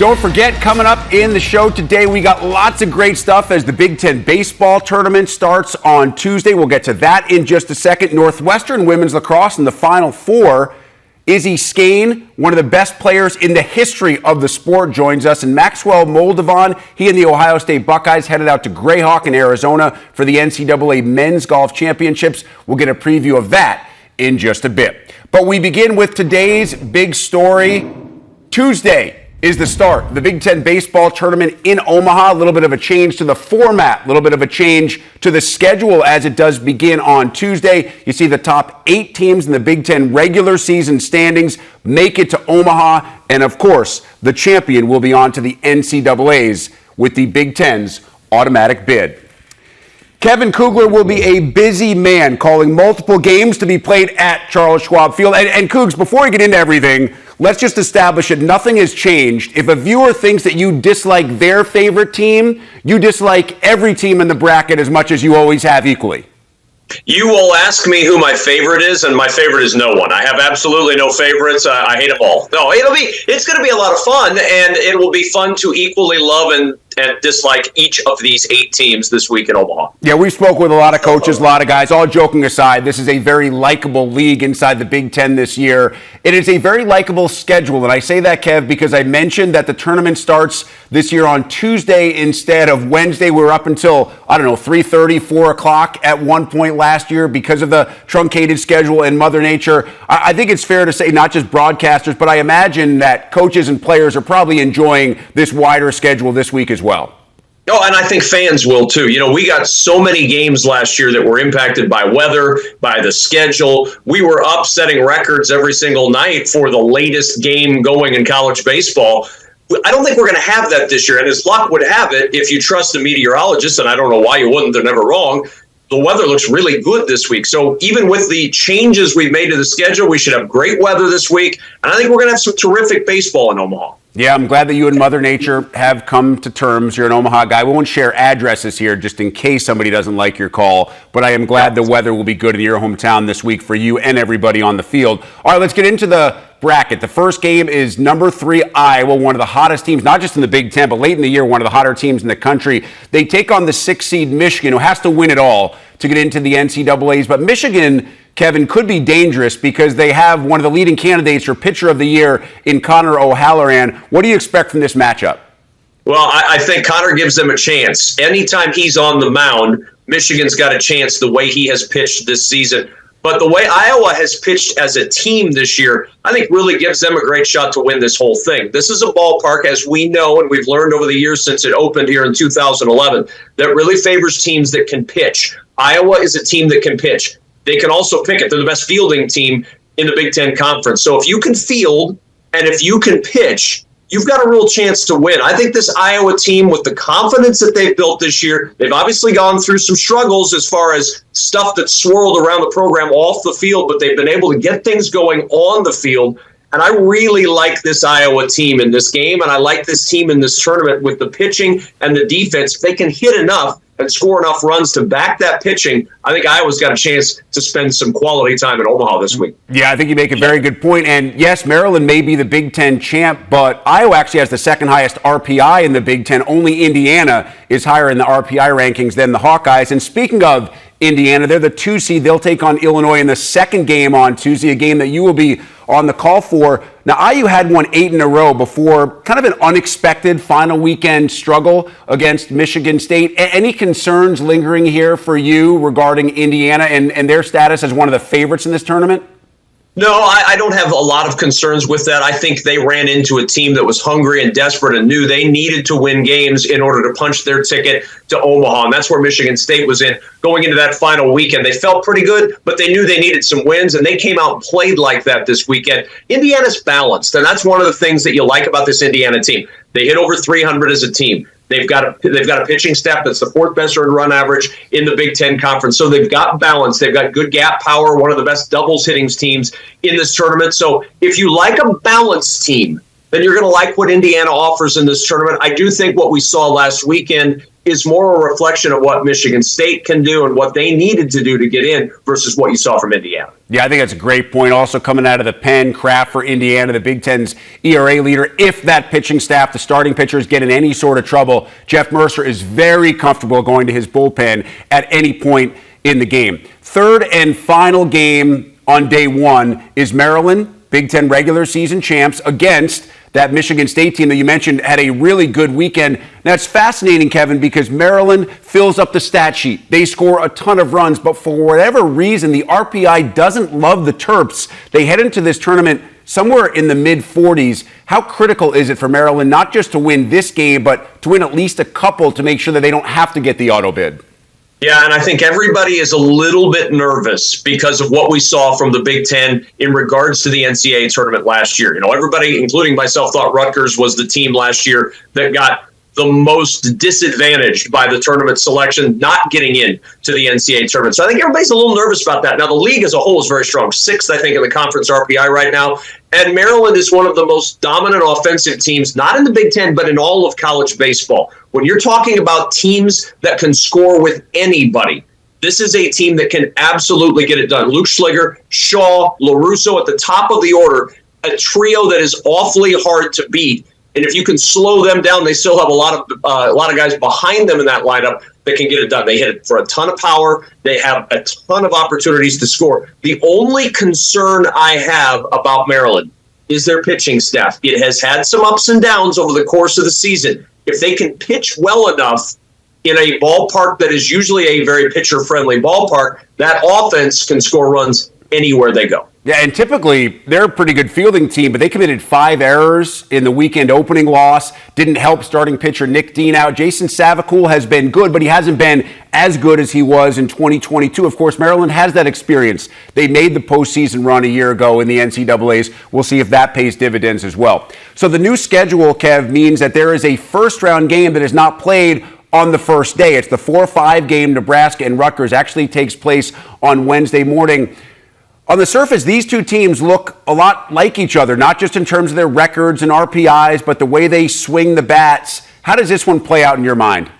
Don't forget, coming up in the show today, we got lots of great stuff as the Big Ten baseball tournament starts on Tuesday. We'll get to that in just a second. Northwestern women's lacrosse in the Final Four. Izzy, one of the best players in the history of the sport, joins us. And Maxwell, Moldovan, he and the Ohio State Buckeyes headed out to Greyhawk in Arizona for the NCAA Men's Golf Championships. We'll get a preview of that in just a bit. But we begin with today's big story. Tuesday is the start of the Big Ten baseball tournament in Omaha. A little bit of a change to the format, a little bit of a change to the schedule as it does begin on Tuesday. You see the top 8 teams in the Big Ten regular season standings make it to Omaha. And of course, the champion will be on to the NCAAs with the Big Ten's automatic bid. Kevin Kugler will be a busy man, calling multiple games to be played at Charles Schwab Field. And Cougs, before we get into everything, let's just establish that nothing has changed. If a viewer thinks that you dislike their favorite team, you dislike every team in the bracket as much as you always have equally. You will ask me who my favorite is, and my favorite is no one. I have absolutely no favorites. I hate them all. No, it's going to be a lot of fun, and it will be fun to equally love and dislike each of these 8 teams this week in Omaha. Yeah, we spoke with a lot of coaches, a lot of guys. All joking aside, this is a very likable league inside the Big Ten this year. It is a very likable schedule, and I say that, Kev, because I mentioned that the tournament starts this year on Tuesday instead of Wednesday. We were up until, 3:30, 4 o'clock at one point last year because of the truncated schedule and Mother Nature. I think it's fair to say not just broadcasters, but I imagine that coaches and players are probably enjoying this wider schedule this week as well. Oh, and I think fans will too. We got so many games last year that were impacted by weather, by the schedule. We were up setting records every single night for the latest game going in college baseball. I don't think we're going to have that this year. And as luck would have it, if you trust the meteorologists, and I don't know why you wouldn't, they're never wrong, the weather looks really good this week. So even with the changes we've made to the schedule, we should have great weather this week. And I think we're going to have some terrific baseball in Omaha. Yeah, I'm glad that you and Mother Nature have come to terms. You're an Omaha guy. We won't share addresses here just in case somebody doesn't like your call. But I am glad the weather will be good in your hometown this week for you and everybody on the field. All right, let's get into the bracket. The first game is number 3, Iowa, one of the hottest teams, not just in the Big Ten, but late in the year, one of the hotter teams in the country. They take on the 6th seed Michigan, who has to win it all to get into the NCAAs. But Michigan, Kevin, could be dangerous because they have one of the leading candidates for pitcher of the year in Connor O'Halloran. What do you expect from this matchup? Well, I think Connor gives them a chance. Anytime he's on the mound, Michigan's got a chance the way he has pitched this season. But the way Iowa has pitched as a team this year, I think really gives them a great shot to win this whole thing. This is a ballpark, as we know, and we've learned over the years since it opened here in 2011, that really favors teams that can pitch. Iowa is a team that can pitch. They can also pick it. They're the best fielding team in the Big Ten Conference. So if you can field and if you can pitch, you've got a real chance to win. I think this Iowa team, with the confidence that they've built this year, they've obviously gone through some struggles as far as stuff that swirled around the program off the field, but they've been able to get things going on the field. And I really like this Iowa team in this game, and I like this team in this tournament with the pitching and the defense. If they can hit enough and score enough runs to back that pitching, I think Iowa's got a chance to spend some quality time in Omaha this week. Yeah, I think you make a very good point. And yes, Maryland may be the Big Ten champ, but Iowa actually has the second highest RPI in the Big Ten. Only Indiana is higher in the RPI rankings than the Hawkeyes. And speaking of Indiana, they're the 2 seed. They'll take on Illinois in the second game on Tuesday, a game that you will be on the call for. Now, IU had won 8 in a row before kind of an unexpected final weekend struggle against Michigan State. Any concerns lingering here for you regarding Indiana and their status as one of the favorites in this tournament? No, I don't have a lot of concerns with that. I think they ran into a team that was hungry and desperate and knew they needed to win games in order to punch their ticket to Omaha. And that's where Michigan State was in going into that final weekend. They felt pretty good, but they knew they needed some wins, and they came out and played like that this weekend. Indiana's balanced, and that's one of the things that you like about this Indiana team. They hit over 300 as a team. They've got a pitching staff that's the 4th best earned run average in the Big Ten Conference. So they've got balance. They've got good gap power, one of the best doubles hitting teams in this tournament. So if you like a balanced team, then you're going to like what Indiana offers in this tournament. I do think what we saw last weekend is more a reflection of what Michigan State can do and what they needed to do to get in versus what you saw from Indiana. Yeah, I think that's a great point. Also coming out of the pen, Kraft for Indiana, the Big Ten's ERA leader. If that pitching staff, the starting pitchers, get in any sort of trouble, Jeff Mercer is very comfortable going to his bullpen at any point in the game. Third and final game on day one is Maryland, Big Ten regular season champs, against that Michigan State team that you mentioned had a really good weekend. Now, it's fascinating, Kevin, because Maryland fills up the stat sheet. They score a ton of runs, but for whatever reason, the RPI doesn't love the Terps. They head into this tournament somewhere in the mid-40s. How critical is it for Maryland not just to win this game, but to win at least a couple to make sure that they don't have to get the auto bid? Yeah, and I think everybody is a little bit nervous because of what we saw from the Big Ten in regards to the NCAA tournament last year. You know, everybody, including myself, thought Rutgers was the team last year that got the most disadvantaged by the tournament selection, not getting in to the NCAA tournament. So I think everybody's a little nervous about that. Now, the league as a whole is very strong. Sixth, I think, in the conference RPI right now. And Maryland is one of the most dominant offensive teams, not in the Big Ten, but in all of college baseball. When you're talking about teams that can score with anybody, this is a team that can absolutely get it done. Luke Schliger, Shaw, LaRusso at the top of the order, a trio that is awfully hard to beat. And if you can slow them down, they still have a lot of guys behind them in that lineup that can get it done. They hit it for a ton of power. They have a ton of opportunities to score. The only concern I have about Maryland is their pitching staff. It has had some ups and downs over the course of the season. If they can pitch well enough in a ballpark that is usually a very pitcher-friendly ballpark, that offense can score runs anywhere they go. Yeah, and typically they're a pretty good fielding team, but they committed 5 errors in the weekend opening loss. Didn't help starting pitcher Nick Dean out. Jason Savacool has been good, but he hasn't been as good as he was in 2022. Of course, Maryland has that experience. They made the postseason run a year ago in the NCAAs. We'll see if that pays dividends as well. So the new schedule, Kev, means that there is a first-round game that is not played on the first day. It's the 4-5 game. Nebraska and Rutgers actually takes place on Wednesday morning. On the surface, these two teams look a lot like each other, not just in terms of their records and RPIs, but the way they swing the bats. How does this one play out in your mind?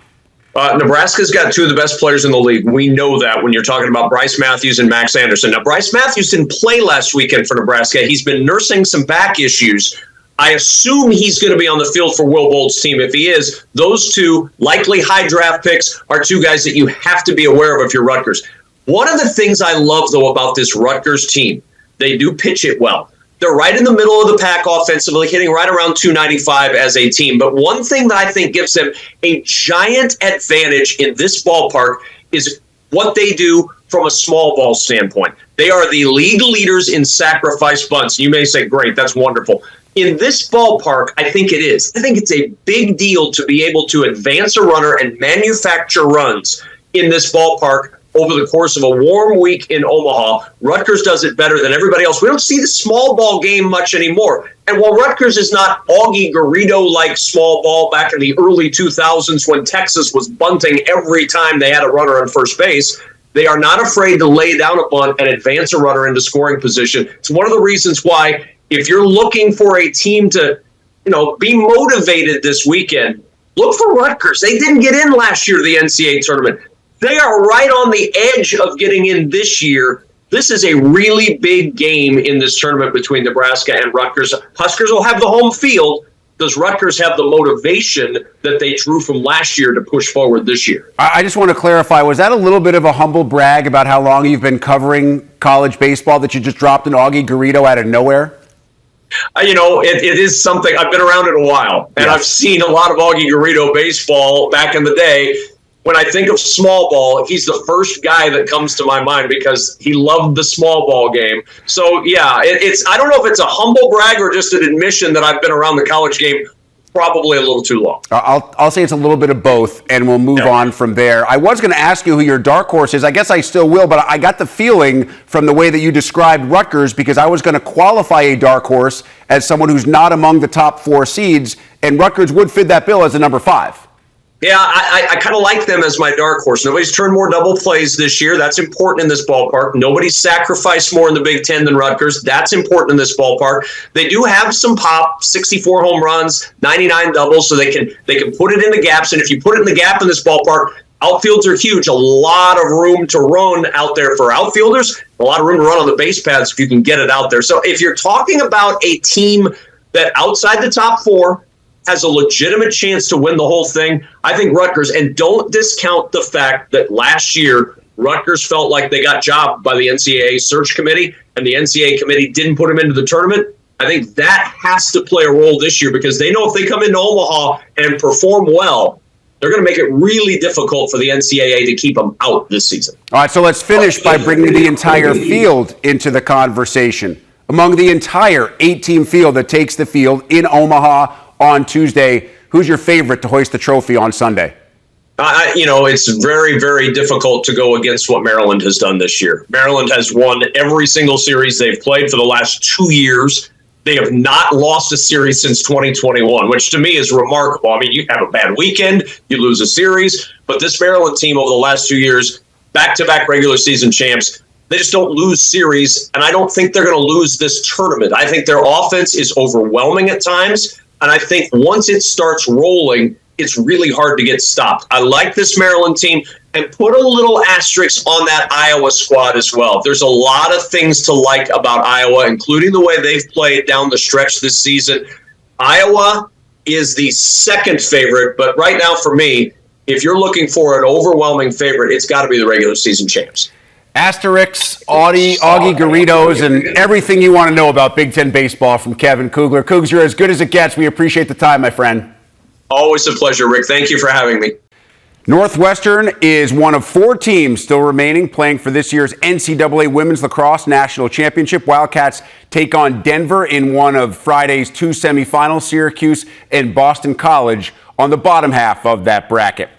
Nebraska's got 2 of the best players in the league. We know that when you're talking about Bryce Matthews and Max Anderson. Now, Bryce Matthews didn't play last weekend for Nebraska. He's been nursing some back issues. I assume he's going to be on the field for Will Bolt's team. If he is, those 2 likely high draft picks are 2 guys that you have to be aware of if you're Rutgers. One of the things I love, though, about this Rutgers team, they do pitch it well. They're right in the middle of the pack offensively, hitting right around 295 as a team. But one thing that I think gives them a giant advantage in this ballpark is what they do from a small ball standpoint. They are the league leaders in sacrifice bunts. You may say, great, that's wonderful. In this ballpark, I think it is. I think it's a big deal to be able to advance a runner and manufacture runs in this ballpark over the course of a warm week in Omaha. Rutgers does it better than everybody else. We don't see the small ball game much anymore. And while Rutgers is not Augie Garrido-like small ball back in the early 2000s when Texas was bunting every time they had a runner on first base, they are not afraid to lay down a bunt and advance a runner into scoring position. It's one of the reasons why, if you're looking for a team to, be motivated this weekend, look for Rutgers. They didn't get in last year to the NCAA tournament. They are right on the edge of getting in this year. This is a really big game in this tournament between Nebraska and Rutgers. Huskers will have the home field. Does Rutgers have the motivation that they drew from last year to push forward this year? I just want to clarify, was that a little bit of a humble brag about how long you've been covering college baseball that you just dropped an Augie Garrido out of nowhere? It is something. I've been around it a while, and I've seen a lot of Augie Garrido baseball back in the day. When I think of small ball, he's the first guy that comes to my mind because he loved the small ball game. So, yeah, I don't know if it's a humble brag or just an admission that I've been around the college game probably a little too long. I'll say it's a little bit of both, and we'll move on from there. I was going to ask you who your dark horse is. I guess I still will, but I got the feeling from the way that you described Rutgers, because I was going to qualify a dark horse as someone who's not among the top 4 seeds, and Rutgers would fit that bill as a number 5. Yeah, I kind of like them as my dark horse. Nobody's turned more double plays this year. That's important in this ballpark. Nobody's sacrificed more in the Big Ten than Rutgers. That's important in this ballpark. They do have some pop, 64 home runs, 99 doubles, so they can put it in the gaps. And if you put it in the gap in this ballpark, outfields are huge. A lot of room to run out there for outfielders. A lot of room to run on the base paths if you can get it out there. So if you're talking about a team that outside the top four has a legitimate chance to win the whole thing, I think Rutgers. And don't discount the fact that last year Rutgers felt like they got jobbed by the NCAA search committee, and the NCAA committee didn't put them into the tournament. I think that has to play a role this year, because they know if they come into Omaha and perform well, they're going to make it really difficult for the NCAA to keep them out this season. All right, so let's finish by bringing the entire field into the conversation. Among the entire 8-team field that takes the field in Omaha on Tuesday, who's your favorite to hoist the trophy on Sunday? It's very, very difficult to go against what Maryland has done this year. Maryland has won every single series they've played for the last 2 years. They have not lost a series since 2021, which to me is remarkable. I mean, you have a bad weekend, you lose a series, but this Maryland team over the last 2 years, back-to-back regular season champs, they just don't lose series, and I don't think they're going to lose this tournament. I think their offense is overwhelming at times, and I think once it starts rolling, it's really hard to get stopped. I like this Maryland team, and put a little asterisk on that Iowa squad as well. There's a lot of things to like about Iowa, including the way they've played down the stretch this season. Iowa is the second favorite, but right now for me, if you're looking for an overwhelming favorite, it's got to be the regular season champs. Asterix, Augie Garridos, and everything you want to know about Big Ten baseball from Kevin Kugler. Cougs, you're as good as it gets. We appreciate the time, my friend. Always a pleasure, Rick. Thank you for having me. Northwestern is one of 4 teams still remaining playing for this year's NCAA Women's Lacrosse National Championship. Wildcats take on Denver in one of Friday's 2 semifinals, Syracuse and Boston College on the bottom half of that bracket.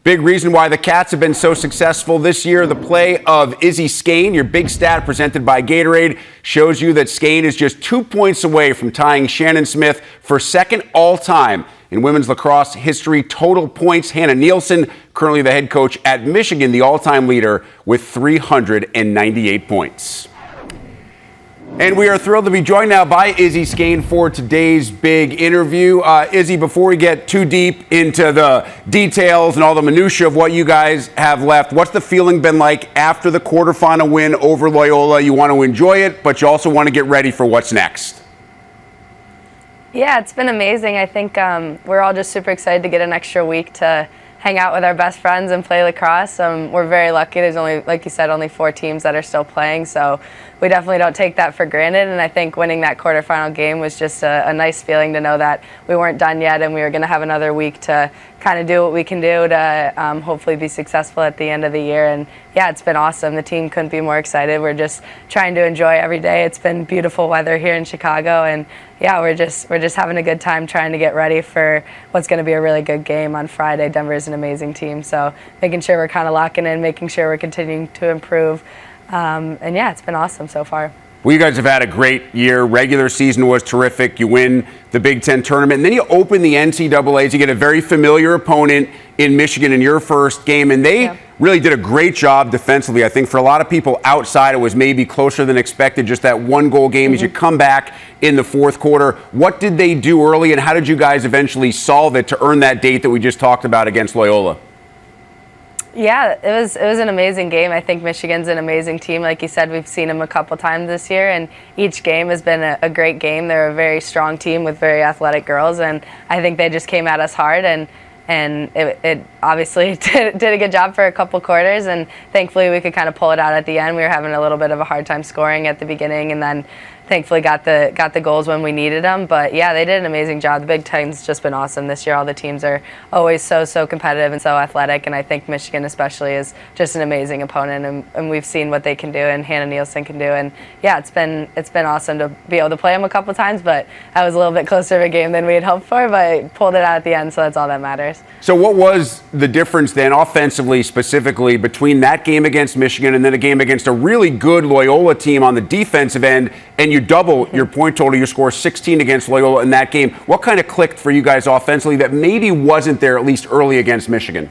Big reason why the Cats have been so successful this year, the play of Izzy Skane. Your big stat presented by Gatorade shows you that Skane is just 2 points away from tying Shannon Smith for second all-time in women's lacrosse history total points. Hannah Nielsen, currently the head coach at Michigan, the all-time leader with 398 points. And we are thrilled to be joined now by Izzy Skane for today's big interview. Izzy, before we get too deep into the details and all the minutia of what you guys have left, what's the feeling been like after the quarterfinal win over Loyola? You want to enjoy it, but you also want to get ready for what's next. Yeah, it's been amazing. I think we're all just super excited to get an extra week to hang out with our best friends and play lacrosse. We're very lucky. There's only, like you said, only 4 teams that are still playing, so we definitely don't take that for granted. And I think winning that quarterfinal game was just a nice feeling to know that we weren't done yet and we were going to have another week to kind of do what we can do to hopefully be successful at the end of the year. And yeah, it's been awesome. The team couldn't be more excited. We're just trying to enjoy every day. It's been beautiful weather here in Chicago, and yeah, we're just having a good time trying to get ready for what's going to be a really good game on Friday. Denver is an amazing team, so making sure we're kind of locking in, making sure we're continuing to improve. And yeah, it's been awesome so far. Well, you guys have had a great year. Regular season was terrific. You win the Big Ten tournament, and then you open the NCAAs. You get a very familiar opponent in Michigan in your first game, and they really did a great job defensively. I think for a lot of people outside, it was maybe closer than expected, just that 1-goal game as you come back in the fourth quarter. What did they do early, and how did you guys eventually solve it to earn that date that we just talked about against Loyola? Yeah, it was an amazing game. I think Michigan's an amazing team. Like you said, we've seen them a couple times this year, and each game has been a great game. They're a very strong team with very athletic girls, and I think they just came at us hard, and it obviously did a good job for a couple quarters, and thankfully we could kind of pull it out at the end. We were having a little bit of a hard time scoring at the beginning, and then thankfully got the goals when we needed them. But yeah, they did an amazing job. The Big Ten's just been awesome this year. All the teams are always so competitive and so athletic, and I think Michigan especially is just an amazing opponent, and we've seen what they can do and Hannah Nielsen can do. And yeah, it's been awesome to be able to play them a couple times, but that was a little bit closer of a game than we had hoped for, but pulled it out at the end, so that's all that matters. So what was the difference then offensively specifically between that game against Michigan and then a game against a really good Loyola team on the defensive end, and you double your point total. You score 16 against Loyola in that game. What kind of clicked for you guys offensively that maybe wasn't there, at least early, against Michigan?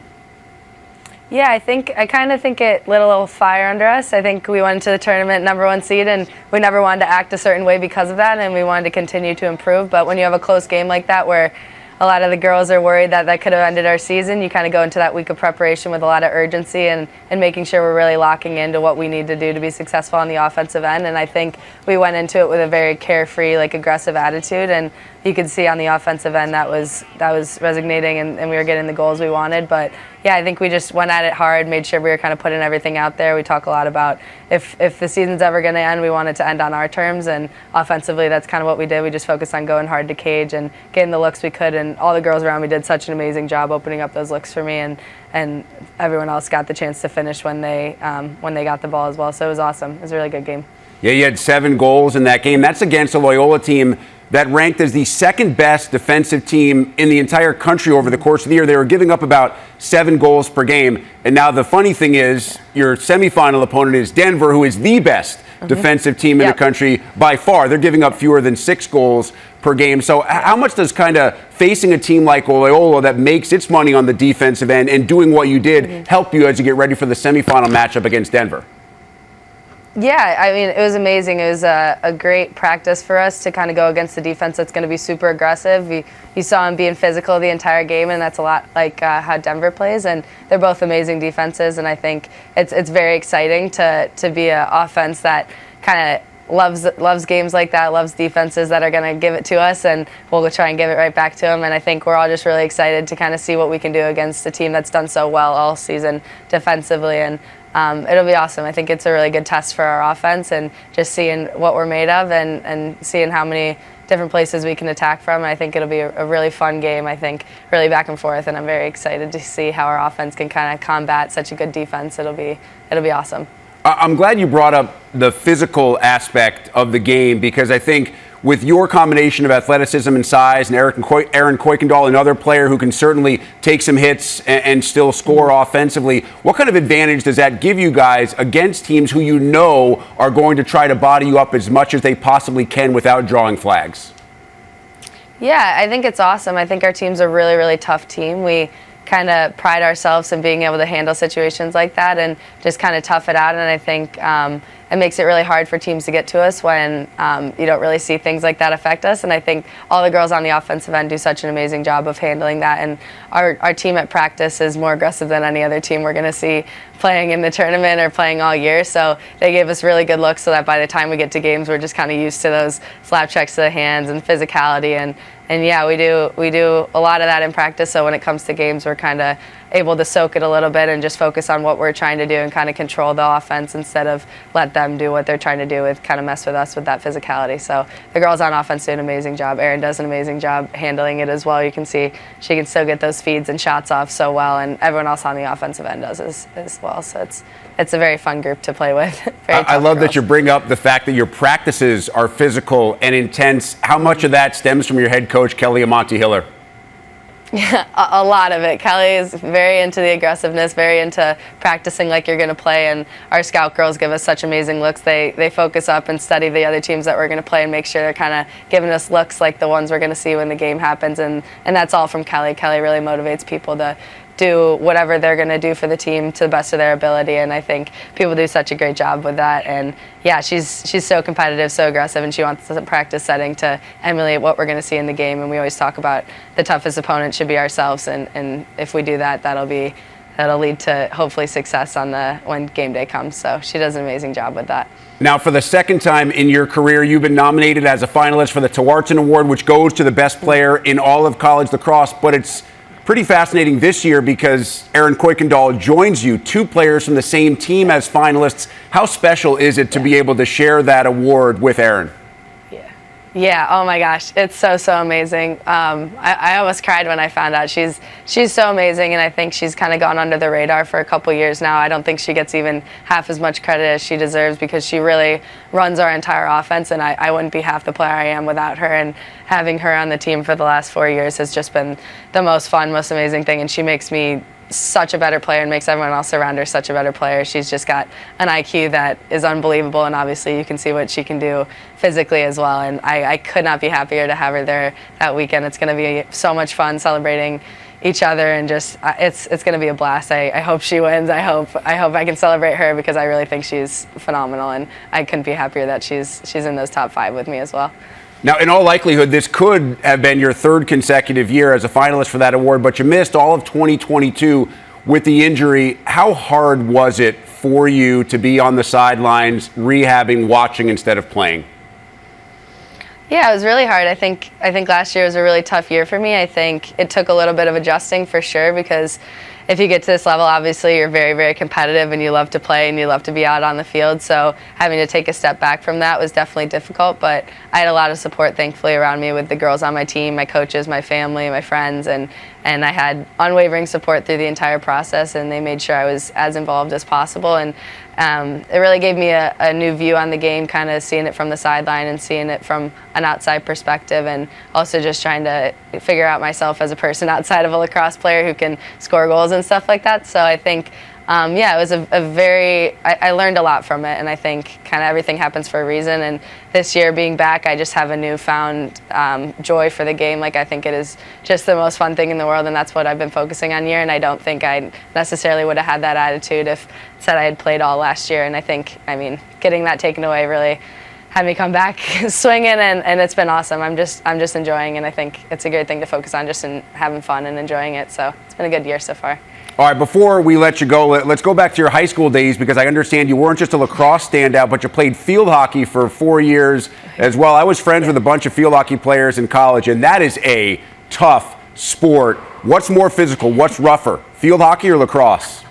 Yeah, I kind of think it lit a little fire under us. I think we went into the tournament #1 seed, and we never wanted to act a certain way because of that, and we wanted to continue to improve. But when you have a close game like that, where a lot of the girls are worried that that could have ended our season, you kind of go into that week of preparation with a lot of urgency and making sure we're really locking into what we need to do to be successful on the offensive end. And I think we went into it with a very carefree, aggressive attitude, and you could see on the offensive end that was resonating, and we were getting the goals we wanted. But yeah, I think we just went at it hard, made sure we were kind of putting everything out there. We talk a lot about if the season's ever going to end, we want it to end on our terms, and offensively that's kind of what we did. We just focused on going hard to cage and getting the looks we could, and all the girls around me did such an amazing job opening up those looks for me, and everyone else got the chance to finish when they got the ball as well. So it was awesome. It was a really good game. Yeah, you had 7 goals in that game. That's against a Loyola team that ranked as the second best defensive team in the entire country over the course of the year. They were giving up about 7 goals per game. And now the funny thing is, your semifinal opponent is Denver, who is the best defensive team in the country by far. They're giving up fewer than 6 goals per game. So how much does kind of facing a team like Loyola that makes its money on the defensive end and doing what you did help you as you get ready for the semifinal matchup against Denver? Yeah, I mean, it was amazing. It was a great practice for us to kind of go against the defense that's going to be super aggressive. You saw them being physical the entire game, and that's a lot like how Denver plays. And they're both amazing defenses, and I think it's very exciting to be an offense that kind of loves games like that, loves defenses that are going to give it to us, and we'll try and give it right back to them. And I think we're all just really excited to kind of see what we can do against a team that's done so well all season defensively. And it'll be awesome. I think it's a really good test for our offense, and just seeing what we're made of and seeing how many different places we can attack from. And I think it'll be a really fun game, I think, really back and forth, and I'm very excited to see how our offense can kind of combat such a good defense. It'll be awesome. I'm glad you brought up the physical aspect of the game, because I think with your combination of athleticism and size, and Aaron Kuykendall, another player who can certainly take some hits and still score offensively, what kind of advantage does that give you guys against teams who you know are going to try to body you up as much as they possibly can without drawing flags? Yeah, I think it's awesome. I think our team's a really, really tough team. We kind of pride ourselves in being able to handle situations like that and just kind of tough it out. And I think it makes it really hard for teams to get to us when you don't really see things like that affect us. And I think all the girls on the offensive end do such an amazing job of handling that. And our team at practice is more aggressive than any other team we're going to see playing in the tournament or playing all year. So they gave us really good looks so that by the time we get to games, we're just kind of used to those slap checks to the hands and physicality. And yeah, we do a lot of that in practice. So when it comes to games, we're kind of able to soak it a little bit and just focus on what we're trying to do and kind of control the offense instead of let them do what they're trying to do with kind of mess with us with that physicality. So the girls on offense do an amazing job. Erin does an amazing job handling it as well. You can see she can still get those feeds and shots off so well, and everyone else on the offensive end does as well. So it's a very fun group to play with. I love that you bring up the fact that your practices are physical and intense. How much of that stems from your head coach, Kelly Amonte-Hiller? Yeah, a lot of it. Kelly is very into the aggressiveness, very into practicing like you're going to play, and our scout girls give us such amazing looks. They focus up and study the other teams that we're going to play and make sure they're kind of giving us looks like the ones we're going to see when the game happens, and that's all from Kelly. Kelly really motivates people to do whatever they're going to do for the team to the best of their ability, and I think people do such a great job with that. And yeah, she's so competitive, so aggressive, and she wants the practice setting to emulate what we're going to see in the game. And we always talk about the toughest opponent should be ourselves, and if we do that, that'll lead to hopefully success when game day comes. So she does an amazing job with that. Now, for the second time in your career, you've been nominated as a finalist for the Tewaarton Award, which goes to the best player in all of college lacrosse, but it's pretty fascinating this year because Aaron Kuykendall joins you, 2 players from the same team as finalists. How special is it to be able to share that award with Aaron? Yeah, oh my gosh, it's so amazing. I almost cried when I found out. She's so amazing, and I think she's kind of gone under the radar for a couple years now. I don't think she gets even half as much credit as she deserves because she really runs our entire offense, and I wouldn't be half the player I am without her. And having her on the team for the last 4 years has just been the most fun, most amazing thing, and she makes me such a better player and makes everyone else around her such a better player. She's just got an IQ that is unbelievable, and obviously you can see what she can do physically as well. And I could not be happier to have her there that weekend. It's going to be so much fun celebrating each other, and just it's going to be a blast. I hope she wins. I hope I can celebrate her, because I really think she's phenomenal, and I couldn't be happier that she's in those top 5 with me as well. Now, in all likelihood, this could have been your 3rd consecutive year as a finalist for that award, but you missed all of 2022 with the injury. How hard was it for you to be on the sidelines, rehabbing, watching instead of playing? Yeah, it was really hard. I think last year was a really tough year for me. I think it took a little bit of adjusting for sure, because if you get to this level, obviously you're very, very competitive and you love to play and you love to be out on the field. So having to take a step back from that was definitely difficult, but I had a lot of support, thankfully, around me with the girls on my team, my coaches, my family, my friends, and I had unwavering support through the entire process, and they made sure I was as involved as possible. And it really gave me a new view on the game, kind of seeing it from the sideline and seeing it from an outside perspective, and also just trying to figure out myself as a person outside of a lacrosse player who can score goals and stuff like that. So I think, it was I learned a lot from it, and I think kind of everything happens for a reason. And this year being back, I just have a newfound joy for the game. Like, I think it is just the most fun thing in the world, and that's what I've been focusing on here. And I don't think I necessarily would have had that attitude if said I had played all last year. And I think, getting that taken away really had me come back swinging, and it's been awesome. I'm just enjoying, and I think it's a great thing to focus on, just in having fun and enjoying it. So it's been a good year so far. All right, before we let you go, let's go back to your high school days, because I understand you weren't just a lacrosse standout, but you played field hockey for 4 years as well. I was friends with a bunch of field hockey players in college, and that is a tough sport. What's more physical? What's rougher, field hockey or lacrosse?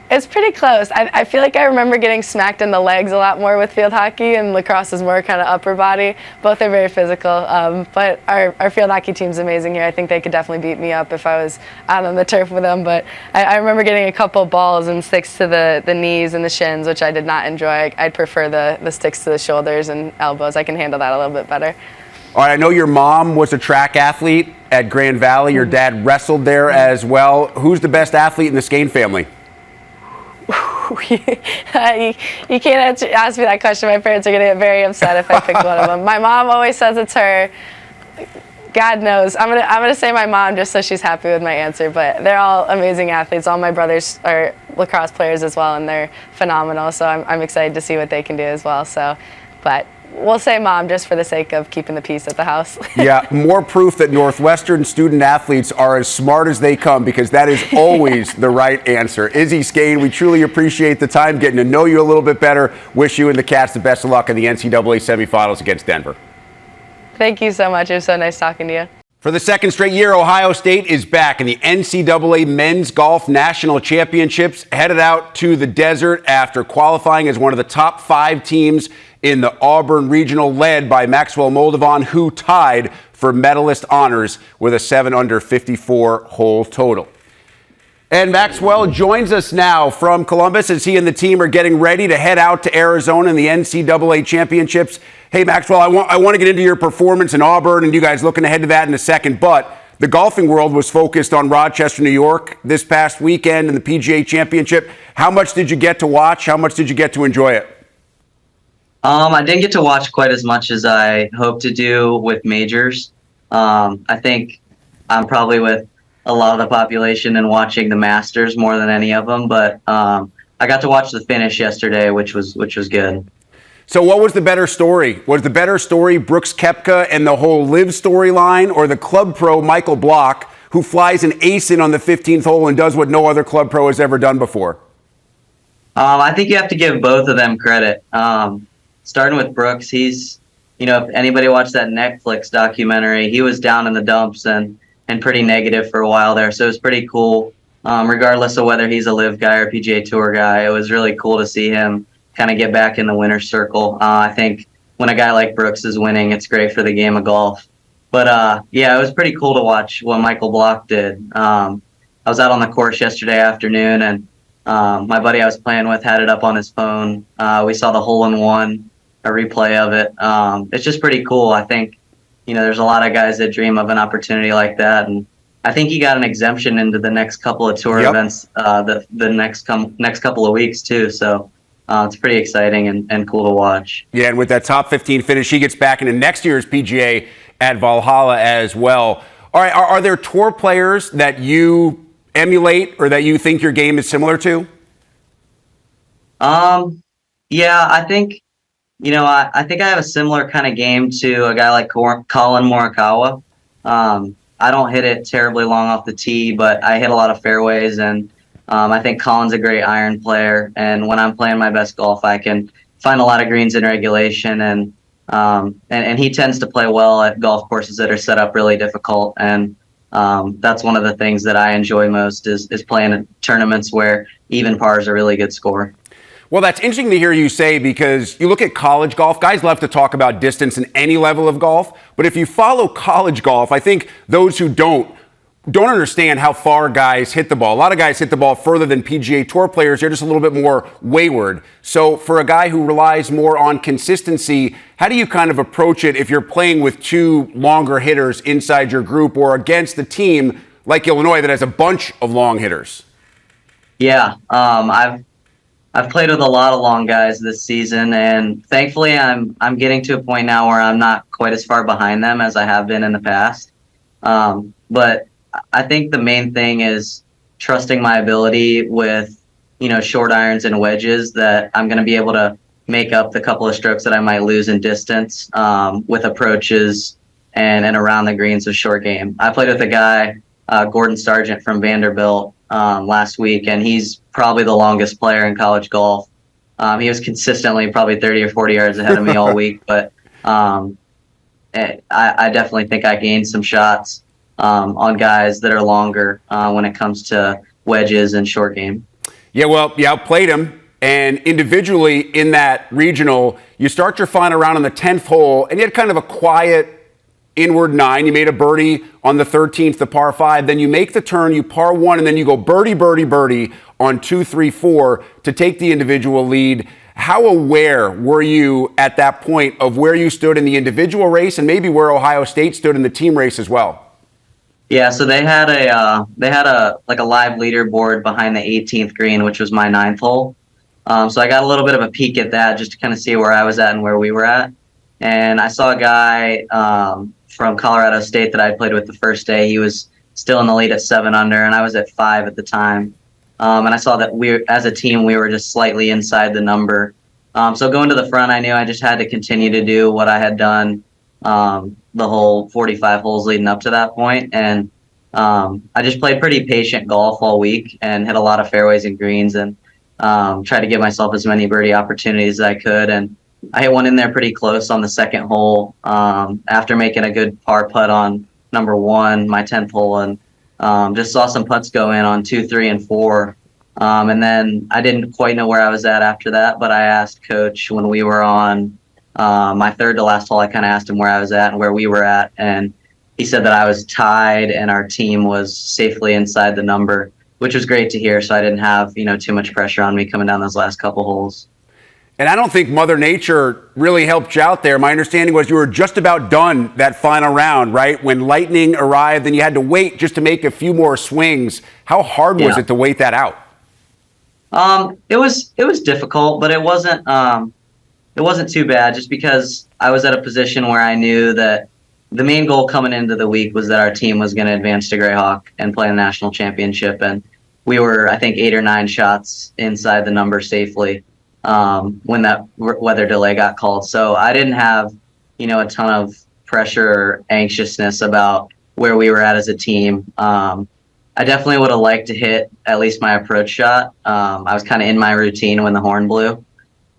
It's pretty close. I feel like I remember getting smacked in the legs a lot more with field hockey, and lacrosse is more kind of upper body. Both are very physical, but our field hockey team's amazing here. I think they could definitely beat me up if I was out on the turf with them, but I remember getting a couple balls and sticks to the knees and the shins, which I did not enjoy. I'd prefer the sticks to the shoulders and elbows. I can handle that a little bit better. All right, I know your mom was a track athlete at Grand Valley. Your dad wrestled there as well. Who's the best athlete in the Skane family? You can't ask me that question. My parents are going to get very upset if I pick one of them. My mom always says it's her. God knows. I'm gonna say my mom, just so she's happy with my answer. But they're all amazing athletes. All my brothers are lacrosse players as well, and they're phenomenal. So I'm excited to see what they can do as well. So, but we'll say mom, just for the sake of keeping the peace at the house. Yeah, more proof that Northwestern student athletes are as smart as they come, because that is always the right answer. Izzy, Skane, we truly appreciate the time getting to know you a little bit better. Wish you and the Cats the best of luck in the NCAA semifinals against Denver. Thank you so much. It was so nice talking to you. For the second straight year, Ohio State is back in the NCAA Men's Golf National Championships, headed out to the desert after qualifying as one of the top 5 teams in the Auburn Regional, led by Maxwell Moldovan, who tied for medalist honors with a 7-under 54-hole total. And Maxwell joins us now from Columbus as he and the team are getting ready to head out to Arizona in the NCAA Championships. Hey, Maxwell, I want to get into your performance in Auburn, and you guys looking ahead to that in a second, but the golfing world was focused on Rochester, New York this past weekend in the PGA Championship. How much did you get to watch? How much did you get to enjoy it? I didn't get to watch quite as much as I hoped to do with majors. I think I'm probably with a lot of the population and watching the Masters more than any of them, but I got to watch the finish yesterday, which was good. So what was the better story? Was the better story Brooks Koepka and the whole LIV storyline, or the club pro Michael Block, who flies an ace in on the 15th hole and does what no other club pro has ever done before? I think you have to give both of them credit. Starting with Brooks, he's, if anybody watched that Netflix documentary, he was down in the dumps and pretty negative for a while there. So it was pretty cool. Regardless of whether he's a LIV guy or PGA Tour guy, it was really cool to see him kind of get back in the winner's circle. I think when a guy like Brooks is winning, it's great for the game of golf. But it was pretty cool to watch what Michael Block did. I was out on the course yesterday afternoon, and my buddy I was playing with had it up on his phone. We saw the hole-in-one, a replay of it. It's just pretty cool. I think, there's a lot of guys that dream of an opportunity like that, and I think he got an exemption into the next couple of tour events the next couple of weeks too. So it's pretty exciting and cool to watch. Yeah, and with that top 15 finish, he gets back into next year's PGA at Valhalla as well. All right, are there tour players that you emulate or that you think your game is similar to? Yeah, I think, I think I have a similar kind of game to a guy like Colin Morikawa. I don't hit it terribly long off the tee, but I hit a lot of fairways, and I think Colin's a great iron player. And when I'm playing my best golf, I can find a lot of greens in regulation, and he tends to play well at golf courses that are set up really difficult. And that's one of the things that I enjoy most is playing at tournaments where even par is a really good score. Well, that's interesting to hear you say, because you look at college golf, guys love to talk about distance in any level of golf. But if you follow college golf, I think those who don't understand how far guys hit the ball. A lot of guys hit the ball further than PGA Tour players. They're just a little bit more wayward. So for a guy who relies more on consistency, how do you kind of approach it if you're playing with two longer hitters inside your group or against a team like Illinois that has a bunch of long hitters? Yeah, I've played with a lot of long guys this season, and thankfully I'm getting to a point now where I'm not quite as far behind them as I have been in the past. But I think the main thing is trusting my ability with, short irons and wedges, that I'm going to be able to make up the couple of strokes that I might lose in distance with approaches and around the greens with short game. I played with a guy, Gordon Sargent from Vanderbilt, last week, and he's probably the longest player in college golf. He was consistently probably 30 or 40 yards ahead of me all week, but I definitely think I gained some shots on guys that are longer when it comes to wedges and short game. Yeah, well, you outplayed him, and individually in that regional, you start your final round on the 10th hole, and you had kind of a quiet inward 9. You made a birdie on the 13th, the par 5. Then you make the turn, you par 1, and then you go birdie, birdie, birdie on 2, 3, 4 to take the individual lead. How aware were you at that point of where you stood in the individual race and maybe where Ohio State stood in the team race as well? Yeah, so they had a live leaderboard behind the 18th green, which was my 9th hole. So I got a little bit of a peek at that just to kind of see where I was at and where we were at. And I saw a guy from Colorado State that I played with the first day. He was still in the lead at 7 under, and I was at 5 at the time. And I saw that as a team, we were just slightly inside the number. So going to the front, I knew I just had to continue to do what I had done the whole 45 holes leading up to that point. And I just played pretty patient golf all week and hit a lot of fairways and greens and tried to give myself as many birdie opportunities as I could. And I hit one in there pretty close on the second hole after making a good par putt on number 1, my 10th hole, and just saw some putts go in on 2, 3, and 4. And then I didn't quite know where I was at after that, but I asked Coach when we were on my third to last hole. I kind of asked him where I was at and where we were at, and he said that I was tied and our team was safely inside the number, which was great to hear. So I didn't have too much pressure on me coming down those last couple holes. And I don't think Mother Nature really helped you out there. My understanding was you were just about done that final round, right? When lightning arrived, and you had to wait just to make a few more swings. How hard was it to wait that out? It was difficult, but it wasn't too bad, just because I was at a position where I knew that the main goal coming into the week was that our team was going to advance to Greyhawk and play the national championship. And we were, I think, 8 or 9 shots inside the number safely when that weather delay got called. So I didn't have, a ton of pressure or anxiousness about where we were at as a team. I definitely would have liked to hit at least my approach shot. I was kind of in my routine when the horn blew,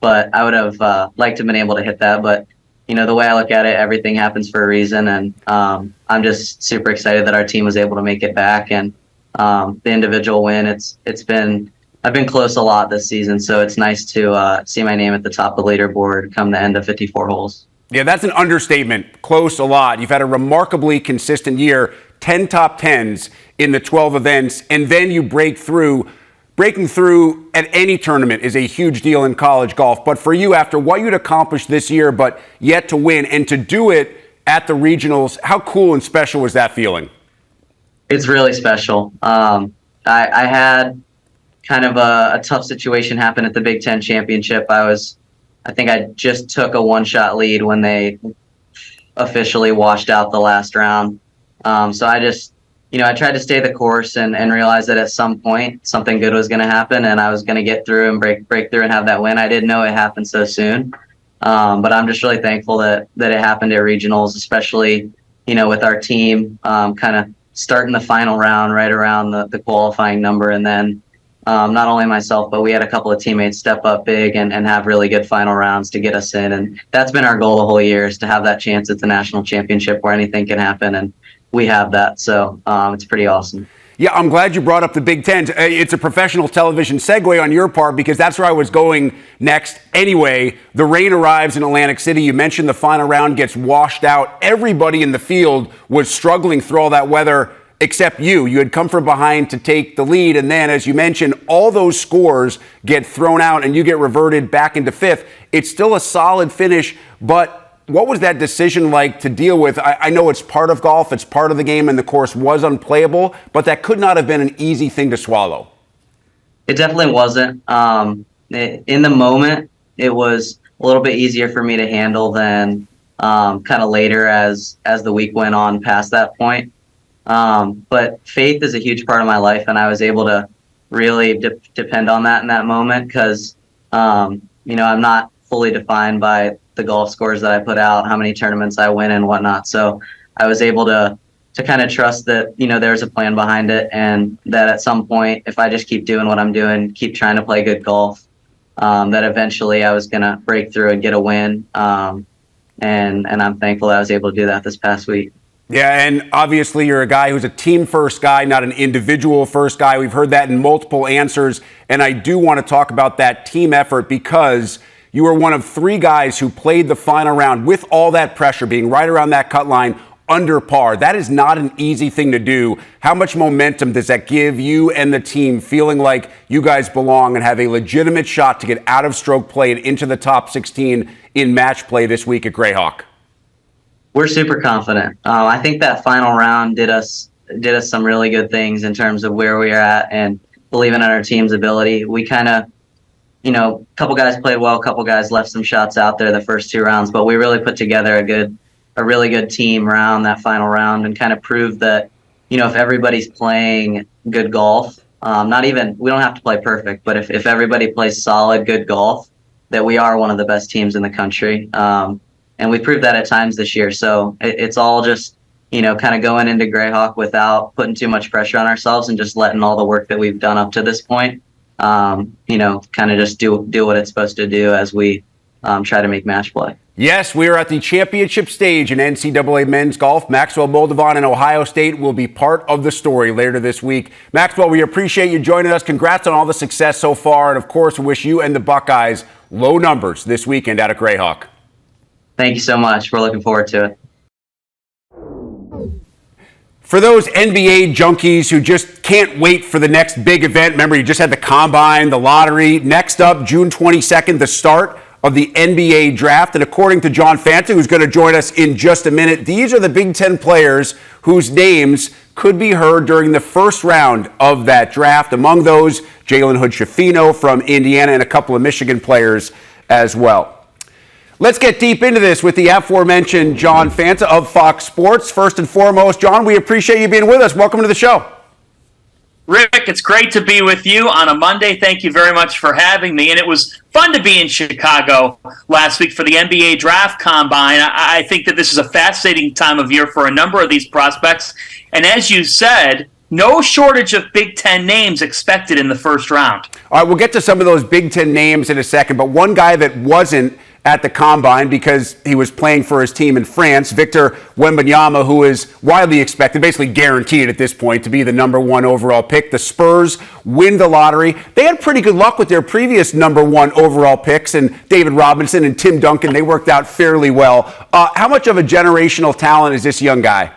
but I would have liked to have been able to hit that. But, the way I look at it, everything happens for a reason. And I'm just super excited that our team was able to make it back. And the individual win, I've been close a lot this season, so it's nice to see my name at the top of the leaderboard come the end of 54 holes. Yeah, that's an understatement. Close a lot. You've had a remarkably consistent year, 10 top 10s in the 12 events, and then you break through. Breaking through at any tournament is a huge deal in college golf. But for you, after what you'd accomplished this year, but yet to win, and to do it at the regionals, how cool and special was that feeling? It's really special. I had kind of a tough situation happen at the Big Ten championship. I think I just took a one-shot lead when they officially washed out the last round. So I just, I tried to stay the course and realize that at some point something good was going to happen and I was going to get through and break through and have that win. I didn't know it happened so soon. But I'm just really thankful that it happened at regionals, especially, with our team kind of starting the final round right around the qualifying number. And then not only myself, but we had a couple of teammates step up big and have really good final rounds to get us in. And that's been our goal the whole year, is to have that chance at the national championship where anything can happen. And we have that. So it's pretty awesome. Yeah, I'm glad you brought up the Big Ten. It's a professional television segue on your part, because that's where I was going next. Anyway, the rain arrives in Atlantic City. You mentioned the final round gets washed out. Everybody in the field was struggling through all that weather except you. You had come from behind to take the lead. And then, as you mentioned, all those scores get thrown out and you get reverted back into fifth. It's still a solid finish, but what was that decision like to deal with? I know it's part of golf, it's part of the game, and the course was unplayable, but that could not have been an easy thing to swallow. It definitely wasn't. In the moment, it was a little bit easier for me to handle than kind of later as the week went on past that point. But faith is a huge part of my life, and I was able to really depend on that in that moment because, I'm not fully defined by the golf scores that I put out, how many tournaments I win and whatnot. So I was able to kind of trust that, there's a plan behind it, and that at some point, if I just keep doing what I'm doing, keep trying to play good golf, that eventually I was going to break through and get a win. And I'm thankful that I was able to do that this past week. Yeah, and obviously you're a guy who's a team-first guy, not an individual-first guy. We've heard that in multiple answers, and I do want to talk about that team effort because you were one of three guys who played the final round with all that pressure, being right around that cut line, under par. That is not an easy thing to do. How much momentum does that give you and the team, feeling like you guys belong and have a legitimate shot to get out of stroke play and into the top 16 in match play this week at Greyhawk? We're super confident. I think that final round did us some really good things in terms of where we are at and believing in our team's ability. We kind of, a couple guys played well, a couple guys left some shots out there the first two rounds, but we really put together a really good team around that final round and kind of proved that, if everybody's playing good golf, we don't have to play perfect, but if everybody plays solid, good golf, that we are one of the best teams in the country. And we proved that at times this year. So it's all just, kind of going into Greyhawk without putting too much pressure on ourselves and just letting all the work that we've done up to this point, kind of just do what it's supposed to do as we try to make match play. Yes, we are at the championship stage in NCAA men's golf. Maxwell, Moldovan, and Ohio State will be part of the story later this week. Maxwell, we appreciate you joining us. Congrats on all the success so far. And, of course, we wish you and the Buckeyes low numbers this weekend out at Greyhawk. Thank you so much. We're looking forward to it. For those NBA junkies who just can't wait for the next big event, remember you just had the Combine, the lottery. Next up, June 22nd, the start of the NBA draft. And according to John Fanta, who's going to join us in just a minute, these are the Big Ten players whose names could be heard during the first round of that draft. Among those, Jalen Hood-Schifino from Indiana and a couple of Michigan players as well. Let's get deep into this with the aforementioned John Fanta of Fox Sports. First and foremost, John, we appreciate you being with us. Welcome to the show. Rick, it's great to be with you on a Monday. Thank you very much for having me. And it was fun to be in Chicago last week for the NBA Draft Combine. I think that this is a fascinating time of year for a number of these prospects. And as you said, no shortage of Big Ten names expected in the first round. All right, we'll get to some of those Big Ten names in a second, but one guy that wasn't at the Combine because he was playing for his team in France, Victor Wembanyama, who is widely expected, basically guaranteed at this point, to be the number one overall pick. The Spurs win the lottery. They had pretty good luck with their previous number one overall picks, and David Robinson and Tim Duncan, they worked out fairly well. How much of a generational talent is this young guy?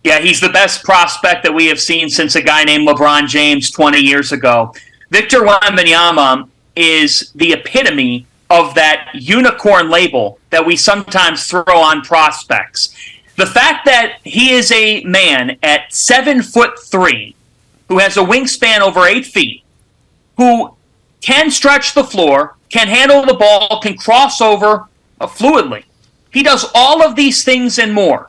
Yeah, he's the best prospect that we have seen since a guy named LeBron James 20 years ago. Victor Wembanyama is the epitome of that unicorn label that we sometimes throw on prospects. The fact that he is a man at 7'3", who has a wingspan over 8 feet, who can stretch the floor, can handle the ball, can cross over fluidly. He does all of these things and more.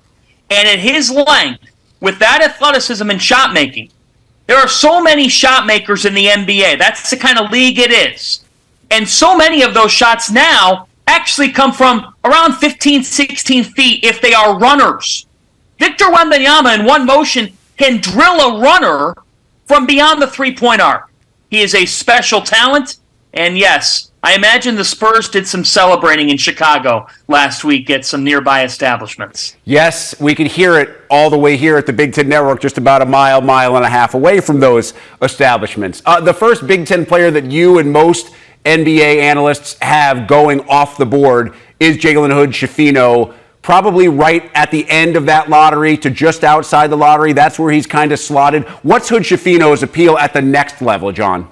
And at his length, with that athleticism and shot making, there are so many shot makers in the NBA. That's the kind of league it is. And so many of those shots now actually come from around 15, 16 feet if they are runners. Victor Wembanyama in one motion can drill a runner from beyond the three-point arc. He is a special talent, and yes, I imagine the Spurs did some celebrating in Chicago last week at some nearby establishments. Yes, we could hear it all the way here at the Big Ten Network, just about a mile and a half away from those establishments. The first Big Ten player that you and most NBA analysts have going off the board is Jalen Hood-Schifino, probably right at the end of that lottery to just outside the lottery. That's where he's kind of slotted. What's Hood-Schifino's appeal at the next level, John?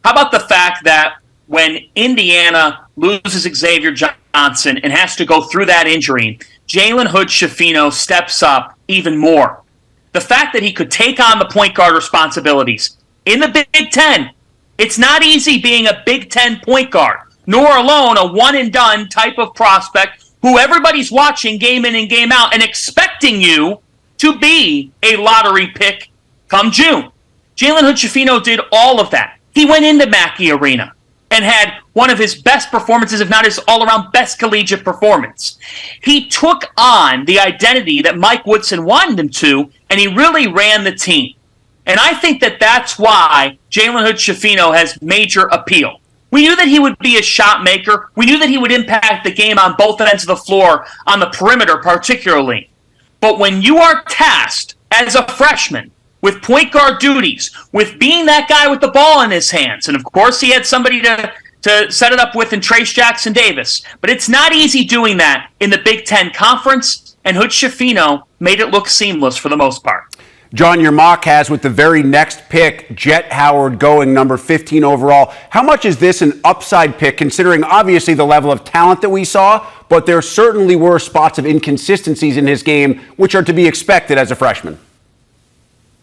How about the fact that when Indiana loses Xavier Johnson and has to go through that injury, Jalen Hood-Schifino steps up even more. The fact that he could take on the point guard responsibilities in the Big Ten. It's not easy being a Big Ten point guard, nor alone a one-and-done type of prospect who everybody's watching game in and game out and expecting you to be a lottery pick come June. Jalen Hood-Schifino did all of that. He went into Mackey Arena and had one of his best performances, if not his all-around best collegiate performance. He took on the identity that Mike Woodson wanted him to, and he really ran the team. And I think that that's why Jalen Hood-Schifino has major appeal. We knew that he would be a shot maker. We knew that he would impact the game on both ends of the floor, on the perimeter particularly. But when you are tasked as a freshman with point guard duties, with being that guy with the ball in his hands, and of course he had somebody to set it up with in Trace Jackson Davis, but it's not easy doing that in the Big Ten Conference, and Hood-Schifino made it look seamless for the most part. John, your mock has with the very next pick, Jett Howard going number 15 overall. How much is this an upside pick, considering obviously the level of talent that we saw, but there certainly were spots of inconsistencies in his game, which are to be expected as a freshman?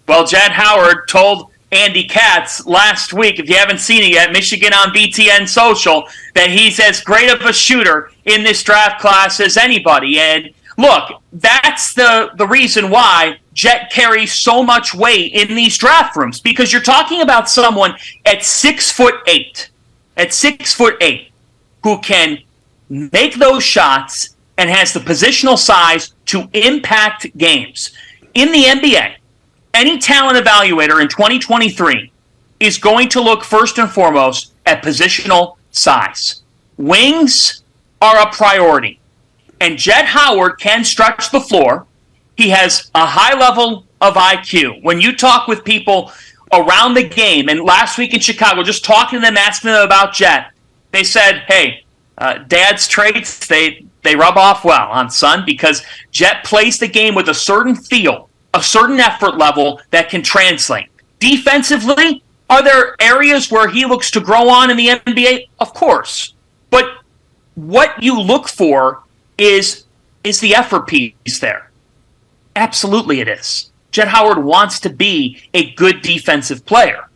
Well, Jett Howard told Andy Katz last week, if you haven't seen it yet, Michigan on BTN Social, that he's as great of a shooter in this draft class as anybody. And look, that's the reason why Jett carries so much weight in these draft rooms, because you're talking about someone at 6'8", who can make those shots and has the positional size to impact games. In the NBA, any talent evaluator in 2023 is going to look first and foremost at positional size. Wings are a priority. And Jett Howard can stretch the floor. He has a high level of IQ. When you talk with people around the game, and last week in Chicago, just talking to them, asking them about Jett, they said, hey, Dad's traits, they rub off well on son, because Jett plays the game with a certain feel, a certain effort level that can translate. Defensively, are there areas where he looks to grow on in the NBA? Of course. But what you look for is the effort piece there. Absolutely it is. Jett Howard wants to be a good defensive player.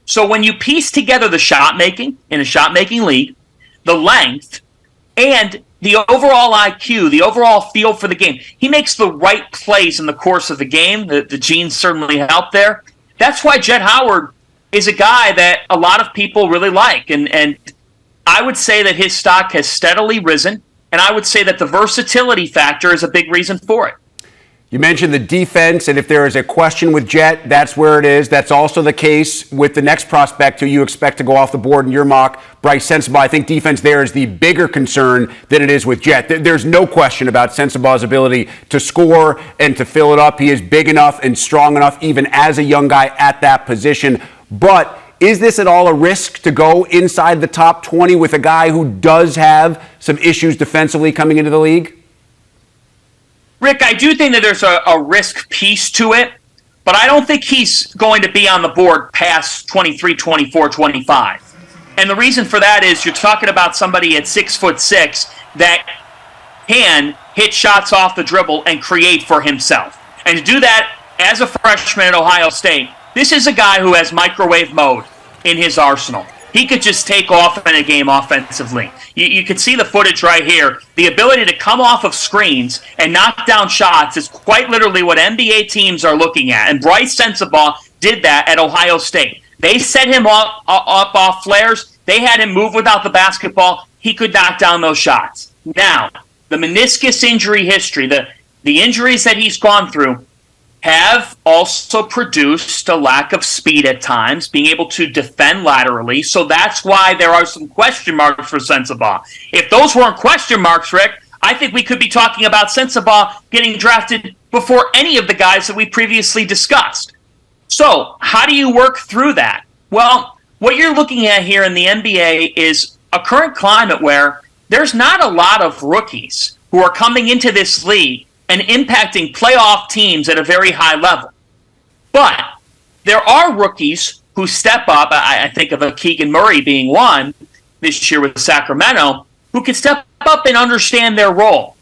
So when you piece together the shot making in a shot making league, the length, and the overall IQ, the overall feel for the game, he makes the right plays in the course of the game. The genes certainly help there. That's why Jett Howard is a guy that a lot of people really like. And I would say that his stock has steadily risen. And I would say that the versatility factor is a big reason for it. You mentioned the defense, and if there is a question with Jett, that's where it is. That's also the case with the next prospect who you expect to go off the board in your mock, Bryce Sensabaugh. I think defense there is the bigger concern than it is with Jett. There's no question about Sensabaugh's ability to score and to fill it up. He is big enough and strong enough, even as a young guy at that position. But is this at all a risk to go inside the top 20 with a guy who does have some issues defensively coming into the league? Rick, I do think that there's a risk piece to it, but I don't think he's going to be on the board past 23, 24, 25. And the reason for that is you're talking about somebody at 6'6" that can hit shots off the dribble and create for himself. And to do that as a freshman at Ohio State, this is a guy who has microwave mode in his arsenal. He could just take off in a game offensively. You can see the footage right here. The ability to come off of screens and knock down shots is quite literally what NBA teams are looking at. And Bryce Sensabaugh did that at Ohio State. They set him up off flares. They had him move without the basketball. He could knock down those shots. Now, the meniscus injury history, the injuries that he's gone through, have also produced a lack of speed at times, being able to defend laterally. So that's why there are some question marks for Sensabaugh. If those weren't question marks, Rick, I think we could be talking about Sensabaugh getting drafted before any of the guys that we previously discussed. So how do you work through that? Well, what you're looking at here in the NBA is a current climate where there's not a lot of rookies who are coming into this league and impacting playoff teams at a very high level. But there are rookies who step up. I think of a Keegan Murray being one this year with Sacramento, who can step up and understand their role.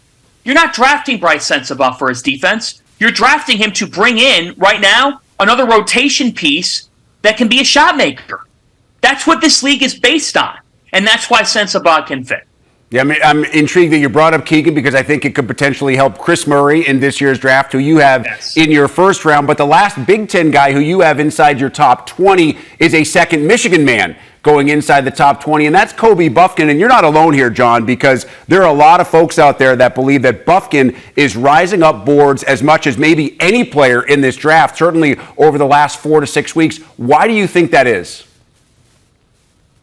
You're not drafting Bryce Sensabaugh for his defense. You're drafting him to bring in, right now, another rotation piece that can be a shot maker. That's what this league is based on, and that's why Sensabaugh can fit. Yeah, I'm intrigued that you brought up Keegan because I think it could potentially help Chris Murray in this year's draft, who you have in your first round. But the last Big Ten guy who you have inside your top 20 is a second Michigan man going inside the top 20, and that's Kobe Buffkin. And you're not alone here, John, because there are a lot of folks out there that believe that Buffkin is rising up boards as much as maybe any player in this draft, certainly over the last 4 to 6 weeks. Why do you think that is?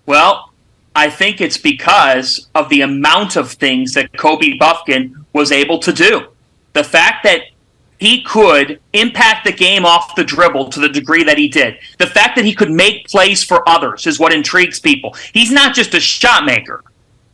Well, I think it's because of the amount of things that Kobe Buffkin was able to do. The fact that he could impact the game off the dribble to the degree that he did. The fact that he could make plays for others is what intrigues people. He's not just a shot maker.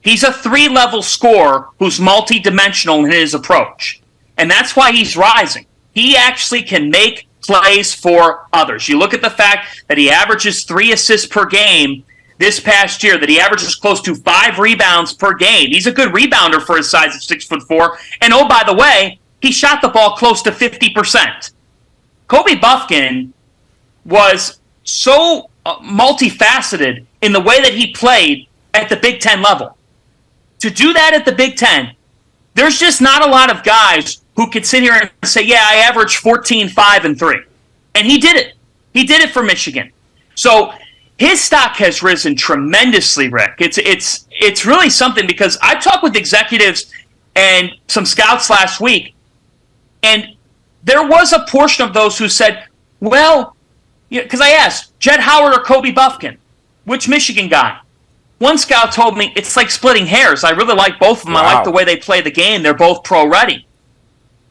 He's a 3-level scorer who's multi-dimensional in his approach. And that's why he's rising. He actually can make plays for others. You look at the fact that he averages 3 assists per game this past year, that he averages close to 5 rebounds per game. He's a good rebounder for his size of 6'4". And oh, by the way, he shot the ball close to 50%. Kobe Buffkin was so multifaceted in the way that he played at the Big Ten level. To do that at the Big Ten, there's just not a lot of guys who could sit here and say, yeah, I averaged 14, 5, and 3. And he did it. He did it for Michigan. So his stock has risen tremendously, Rick. It's really something, because I talked with executives and some scouts last week, and there was a portion of those who said, well, because I asked, Jett Howard or Kobe Buffkin, which Michigan guy? One scout told me it's like splitting hairs. I really like both of them. Wow. I like the way they play the game. They're both pro-ready.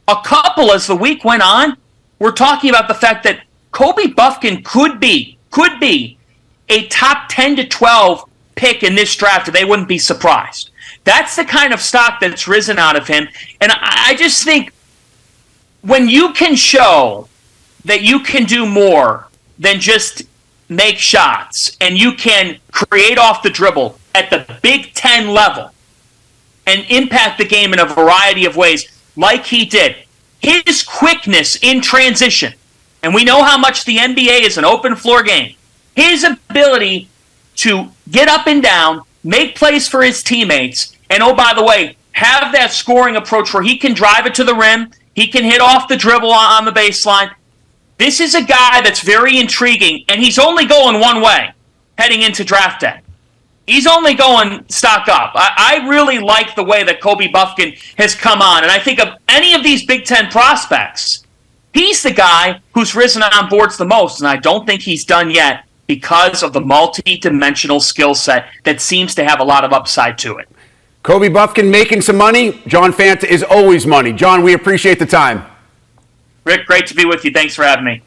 A couple, as the week went on, were talking about the fact that Kobe Buffkin could be a top 10 to 12 pick in this draft. They wouldn't be surprised. That's the kind of stock that's risen out of him. And I just think when you can show that you can do more than just make shots, and you can create off the dribble at the Big Ten level and impact the game in a variety of ways like he did, his quickness in transition, and we know how much the NBA is an open floor game, his ability to get up and down, make plays for his teammates, and oh, by the way, have that scoring approach where he can drive it to the rim, he can hit off the dribble on the baseline. This is a guy that's very intriguing, and he's only going one way heading into draft day. He's only going stock up. I really like the way that Kobe Buffkin has come on, and I think of any of these Big Ten prospects, he's the guy who's risen on boards the most, and I don't think he's done yet, because of the multi-dimensional skill set that seems to have a lot of upside to it. Kobe Buffkin making some money. John Fanta is always money. John, we appreciate the time. Rick, great to be with you. Thanks for having me.